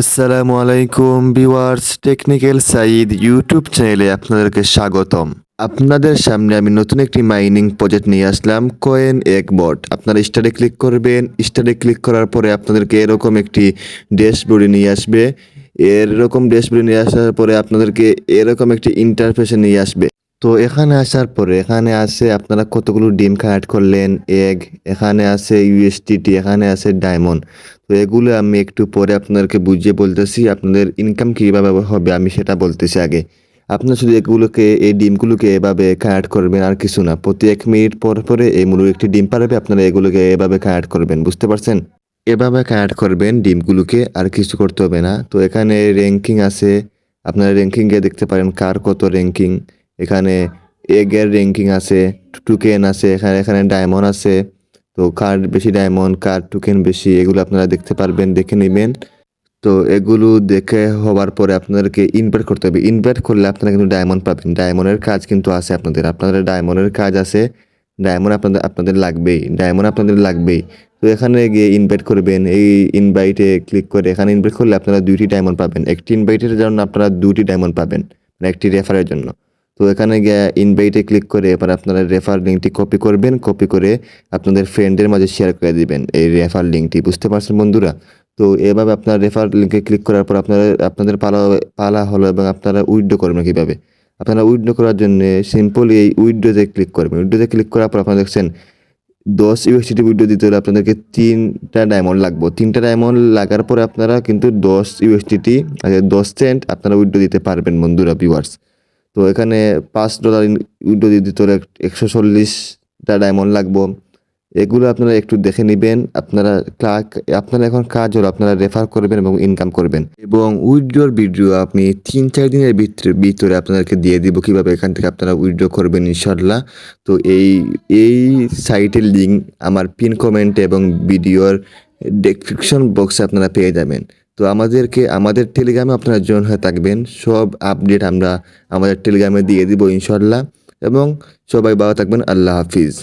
আসসালামু আলাইকুম viewers, technical Saeed YouTube চ্যানেলে আপনাদেরকে স্বাগতম। আপনাদের সামনে আমি নতুন একটি মাইনিং প্রজেক্ট নিয়ে আসলাম, কয়েন এক বট। আপনারা স্টারে ক্লিক করবেন। স্টারে ক্লিক করার পরে আপনাদেরকে এরকম একটি ড্যাশবোর্ডে নিয়ে আসবে। এরকম ড্যাশবোর্ডে নিয়ে আসার পরে আপনাদেরকে এরকম একটি ইন্টারফেসে নিয়ে আসবে। তো এখানে আসার পরে এখানে আছে আপনারা কতগুলো ডিম কালেক্ট করলেন, এগ, এখানে আছে ইউএসডিটি, এখানে আছে ডায়মন্ড। তো এগুলো আমি একটু পরে আপনাদেরকে বুঝিয়ে বলতেছি। আপনাদের ইনকাম কীভাবে হবে আমি সেটা বলতেছি আগে। আপনারা শুধু এগুলোকে, এই ডিমগুলোকে এভাবে কালেক্ট করবেন, আর কিছু না। প্রতি 1 মিনিট পর পরে এই মুরগি একটি ডিম পারবে, আপনারা এগুলোকে এভাবে কালেক্ট করবেন। বুঝতে পারছেন? এভাবে কালেক্ট করবেন ডিমগুলোকে, আর কিছু করতে হবে না। তো এখানে র্যাঙ্কিং আছে, আপনারা র্যাঙ্কিংয়ে দেখতে পারেন কার কত র্যাঙ্কিং। এখানে এগের র্যাঙ্কিং আছে, টোকেন আছে, এখানে এখানে ডায়মন্ড আছে। তো কার বেশি ডায়মন্ড, কার টোকেন বেশি, এগুলো আপনারা দেখতে পারবেন, দেখে নেবেন। তো এগুলো দেখে হওয়ার পরে আপনাদেরকে ইনভাইট করতে হবে। ইনভাইট করলে আপনারা কিন্তু ডায়মন্ড পাবেন। ডায়মন্ডের কাজ কিন্তু আছে আপনাদের ডায়মন্ডের কাজ আছে। ডায়মন্ড আপনাদের লাগবেই, ডায়মন্ড আপনাদের লাগবেই। তো এখানে গিয়ে ইনভাইট করবেন। এই ইনভাইটে ক্লিক করে এখানে ইনভাইট করলে আপনারা 2টি ডায়মন্ড পাবেন। একটি ইনভাইটের জন্য আপনারা 2টি ডায়মন্ড পাবেন, মানে একটি রেফারের জন্য। তো এখানে গিয়ে ইনভাইটে ক্লিক করে এবার আপনারা রেফার লিঙ্কটি কপি করবেন। কপি করে আপনাদের ফ্রেন্ডের মাঝে শেয়ার করে দিবেন এই রেফার লিঙ্কটি। বুঝতে পারছেন বন্ধুরা? তো এভাবে আপনার রেফার লিঙ্কে ক্লিক করার পর আপনাদের পালা হলো, এবং আপনারা উইথড্র করবেন কীভাবে? আপনারা উইথড্র করার জন্য সিম্পলি এই উইথড্রোতে ক্লিক করবেন। উইথড্রোতে ক্লিক করার পর আপনারা দেখছেন 10 ইউএসডিটি উইথড্রো দিতে হলে আপনাদেরকে 3টা ডায়মন্ড লাগবে। 3টা ডায়মন্ড লাগার পরে আপনারা কিন্তু 10 ইউএসডিটি, 10 সেন্ট আপনারা উইথড্রো দিতে পারবেন বন্ধুরা, ভিউয়ার্স। তো এখানে $5 উইথড্রো দিতে হলে 140টা ডায়মন্ড লাগবে। এগুলো আপনারা একটু দেখে নিবেন। আপনারা এখন কাজ হলো আপনারা রেফার করবেন এবং ইনকাম করবেন, এবং উইথড্রোর ভিডিও আমি 3-4 দিনের ভিতরে আপনাদেরকে দিয়ে দিব কিভাবে এখান থেকে আপনারা উইথড্র করবেন ইনশাল্লাহ। তো এই সাইটের লিঙ্ক আমার পিন কমেন্টে এবং ভিডিওর ডেসক্রিপশন বক্সে আপনারা পেয়ে যাবেন। তো আমাদের টেলিগ্রামে আপনারা জয়েন হয়ে থাকবেন। সব আপডেট আমরা আমাদের টেলিগ্রামে দিয়ে দিব ইনশাল্লাহ। এবং সবাই ভালো থাকবেন। আল্লাহ হাফিজ।